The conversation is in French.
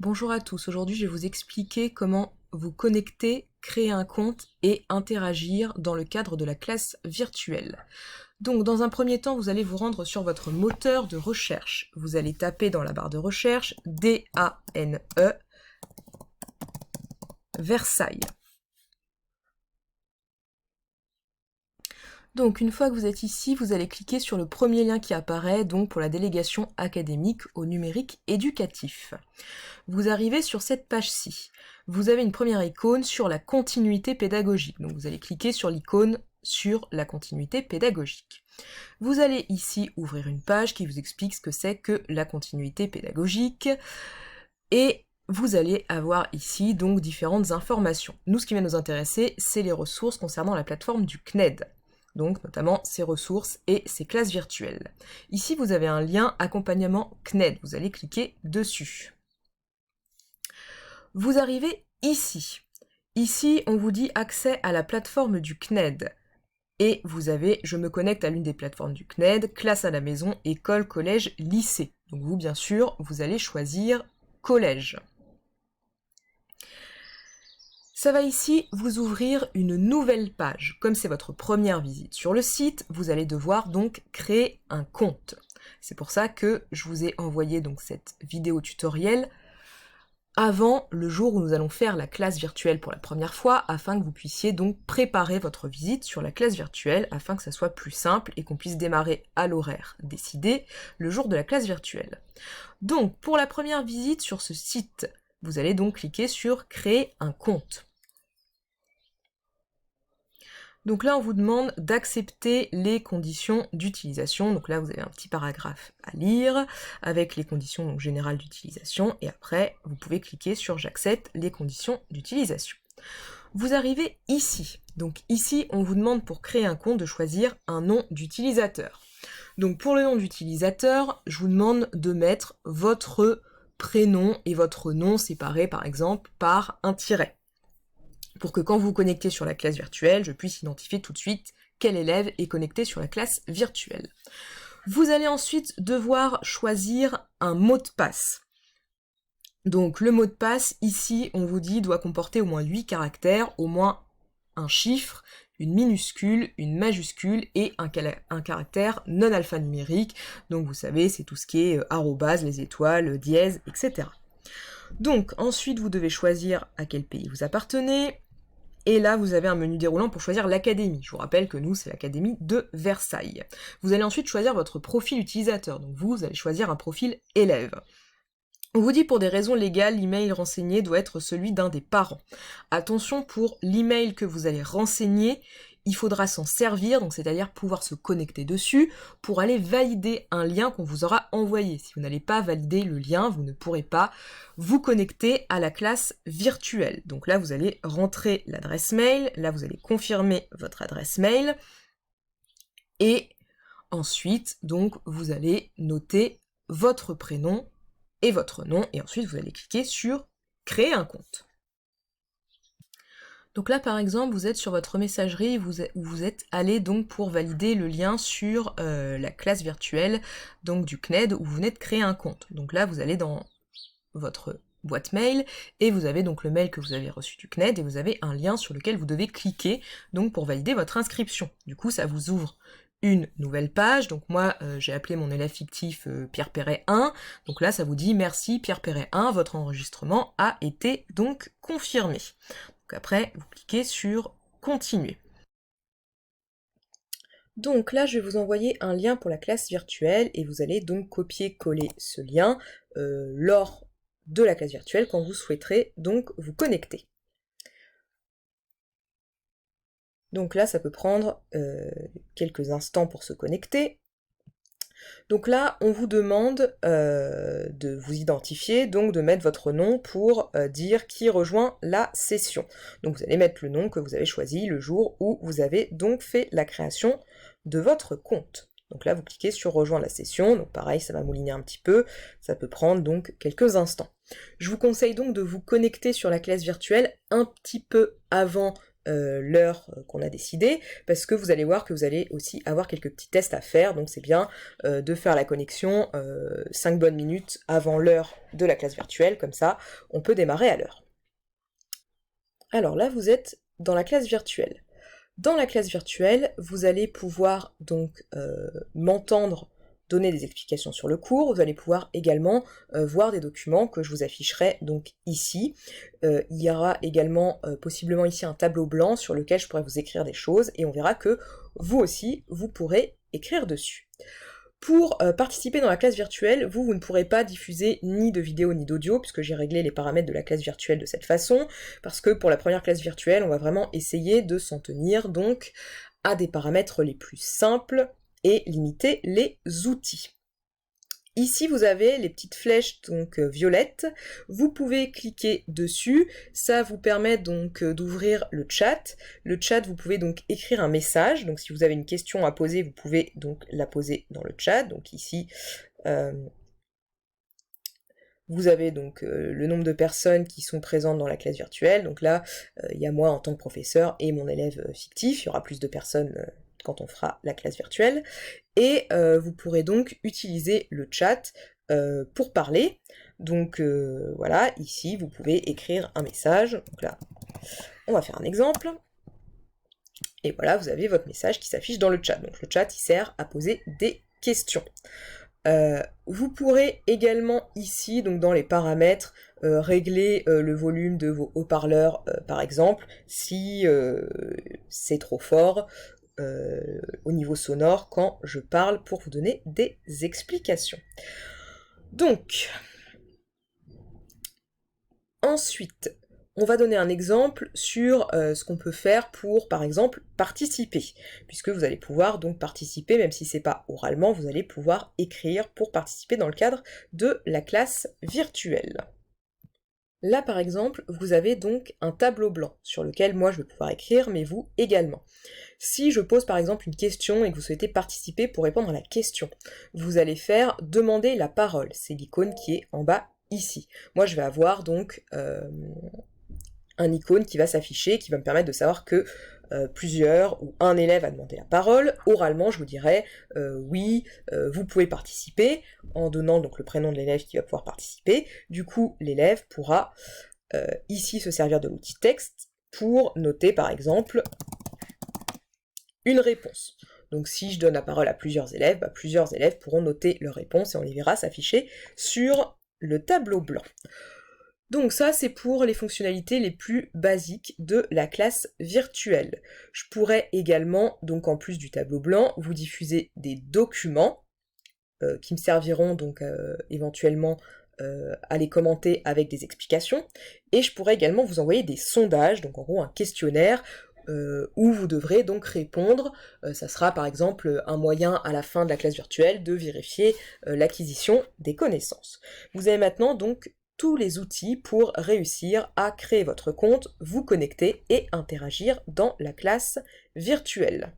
Bonjour à tous, aujourd'hui je vais vous expliquer comment vous connecter, créer un compte et interagir dans le cadre de la classe virtuelle. Donc dans un premier temps, vous allez vous rendre sur votre moteur de recherche. Vous allez taper dans la barre de recherche DANE Versailles. Donc une fois que vous êtes ici, vous allez cliquer sur le premier lien qui apparaît, donc pour la délégation académique au numérique éducatif. Vous arrivez sur cette page-ci. Vous avez une première icône sur la continuité pédagogique. Donc vous allez cliquer sur l'icône sur la continuité pédagogique. Vous allez ici ouvrir une page qui vous explique ce que c'est que la continuité pédagogique et vous allez avoir ici donc différentes informations. Nous, ce qui va nous intéresser, c'est les ressources concernant la plateforme du CNED. Donc notamment ses ressources et ses classes virtuelles. Ici, vous avez un lien accompagnement CNED. Vous allez cliquer dessus. Vous arrivez ici. Ici, on vous dit accès à la plateforme du CNED. Et vous avez, je me connecte à l'une des plateformes du CNED, classe à la maison, école, collège, lycée. Donc vous, bien sûr, vous allez choisir collège. Ça va ici vous ouvrir une nouvelle page. Comme c'est votre première visite sur le site, vous allez devoir donc créer un compte. C'est pour ça que je vous ai envoyé donc cette vidéo tutoriel avant le jour où nous allons faire la classe virtuelle pour la première fois, afin que vous puissiez donc préparer votre visite sur la classe virtuelle, afin que ça soit plus simple et qu'on puisse démarrer à l'horaire décidé le jour de la classe virtuelle. Donc, pour la première visite sur ce site, vous allez donc cliquer sur « Créer un compte ». Donc là, on vous demande d'accepter les conditions d'utilisation. Donc là, vous avez un petit paragraphe à lire avec les conditions donc, générales d'utilisation. Et après, vous pouvez cliquer sur « J'accepte les conditions d'utilisation ». Vous arrivez ici. Donc ici, on vous demande pour créer un compte de choisir un nom d'utilisateur. Donc pour le nom d'utilisateur, je vous demande de mettre votre prénom et votre nom séparés par exemple par un tiret, pour que quand vous vous connectez sur la classe virtuelle, je puisse identifier tout de suite quel élève est connecté sur la classe virtuelle. Vous allez ensuite devoir choisir un mot de passe. Donc le mot de passe, ici, on vous dit, doit comporter au moins 8 caractères, au moins un chiffre, une minuscule, une majuscule et un caractère non alphanumérique. Donc vous savez, c'est tout ce qui est arrobase, les étoiles, dièse, etc. Donc ensuite, vous devez choisir à quel pays vous appartenez. Et là, vous avez un menu déroulant pour choisir l'académie. Je vous rappelle que nous, c'est l'académie de Versailles. Vous allez ensuite choisir votre profil utilisateur. Donc vous allez choisir un profil élève. On vous dit pour des raisons légales, l'email renseigné doit être celui d'un des parents. Attention, pour l'email que vous allez renseigner, il faudra s'en servir, donc c'est-à-dire pouvoir se connecter dessus pour aller valider un lien qu'on vous aura envoyé. Si vous n'allez pas valider le lien, vous ne pourrez pas vous connecter à la classe virtuelle. Donc là, vous allez rentrer l'adresse mail, là vous allez confirmer votre adresse mail, et ensuite, donc, vous allez noter votre prénom et votre nom, et ensuite vous allez cliquer sur « Créer un compte ». Donc là, par exemple, vous êtes sur votre messagerie, vous êtes allé donc pour valider le lien sur la classe virtuelle donc du CNED où vous venez de créer un compte. Donc là, vous allez dans votre boîte mail et vous avez donc le mail que vous avez reçu du CNED et vous avez un lien sur lequel vous devez cliquer donc pour valider votre inscription. Du coup, ça vous ouvre une nouvelle page. Donc moi, j'ai appelé mon élève fictif Pierre Perret 1. Donc là, ça vous dit « Merci Pierre Perret 1, votre enregistrement a été donc confirmé ». Donc après, vous cliquez sur « Continuer ». Donc là, je vais vous envoyer un lien pour la classe virtuelle et vous allez donc copier-coller ce lien lors de la classe virtuelle quand vous souhaiterez donc vous connecter. Donc là, ça peut prendre quelques instants pour se connecter. Donc là, on vous demande de vous identifier, donc de mettre votre nom pour dire qui rejoint la session. Donc vous allez mettre le nom que vous avez choisi le jour où vous avez donc fait la création de votre compte. Donc là, vous cliquez sur « Rejoindre la session », donc pareil, ça va mouliner un petit peu, ça peut prendre donc quelques instants. Je vous conseille donc de vous connecter sur la classe virtuelle un petit peu avant l'heure qu'on a décidé, parce que vous allez voir que vous allez aussi avoir quelques petits tests à faire, donc c'est bien de faire la connexion 5 bonnes minutes avant l'heure de la classe virtuelle, comme ça on peut démarrer à l'heure. Alors là vous êtes dans la classe virtuelle. Dans la classe virtuelle, vous allez pouvoir donc m'entendre donner des explications sur le cours, vous allez pouvoir également voir des documents que je vous afficherai donc ici. Il y aura également possiblement ici un tableau blanc sur lequel je pourrai vous écrire des choses et on verra que vous aussi, vous pourrez écrire dessus. Pour participer dans la classe virtuelle, vous ne pourrez pas diffuser ni de vidéo ni d'audio, puisque j'ai réglé les paramètres de la classe virtuelle de cette façon, parce que pour la première classe virtuelle, on va vraiment essayer de s'en tenir donc à des paramètres les plus simples et limiter les outils. Ici, vous avez les petites flèches donc violettes, vous pouvez cliquer dessus, ça vous permet donc d'ouvrir le chat. Le chat, vous pouvez donc écrire un message, donc si vous avez une question à poser, vous pouvez donc la poser dans le chat. Donc ici, vous avez donc le nombre de personnes qui sont présentes dans la classe virtuelle, donc là, il y a moi en tant que professeur et mon élève fictif, il y aura plus de personnes quand on fera la classe virtuelle, et vous pourrez donc utiliser le chat pour parler. Donc voilà, ici vous pouvez écrire un message, donc là on va faire un exemple, et voilà vous avez votre message qui s'affiche dans le chat. Donc le chat il sert à poser des questions. Vous pourrez également ici, donc dans les paramètres, régler le volume de vos haut-parleurs par exemple, si c'est trop fort, au niveau sonore quand je parle pour vous donner des explications. Donc, ensuite, on va donner un exemple sur ce qu'on peut faire pour, par exemple, participer, puisque vous allez pouvoir donc participer, même si c'est pas oralement, vous allez pouvoir écrire pour participer dans le cadre de la classe virtuelle. Là, par exemple, vous avez donc un tableau blanc sur lequel moi je vais pouvoir écrire, mais vous également. Si je pose par exemple une question et que vous souhaitez participer pour répondre à la question, vous allez faire « Demander la parole ». C'est l'icône qui est en bas ici. Moi je vais avoir donc un icône qui va s'afficher, qui va me permettre de savoir que plusieurs ou un élève a demandé la parole. Oralement, je vous dirais oui, vous pouvez participer, en donnant donc le prénom de l'élève qui va pouvoir participer. Du coup, l'élève pourra ici se servir de l'outil texte pour noter par exemple une réponse. Donc si je donne la parole à plusieurs élèves pourront noter leur réponse et on les verra s'afficher sur le tableau blanc. Donc ça, c'est pour les fonctionnalités les plus basiques de la classe virtuelle. Je pourrais également, donc en plus du tableau blanc, vous diffuser des documents qui me serviront donc éventuellement à les commenter avec des explications. Et je pourrais également vous envoyer des sondages, donc en gros un questionnaire, où vous devrez donc répondre. Ça sera par exemple un moyen à la fin de la classe virtuelle de vérifier l'acquisition des connaissances. Vous avez maintenant donc tous les outils pour réussir à créer votre compte, vous connecter et interagir dans la classe virtuelle.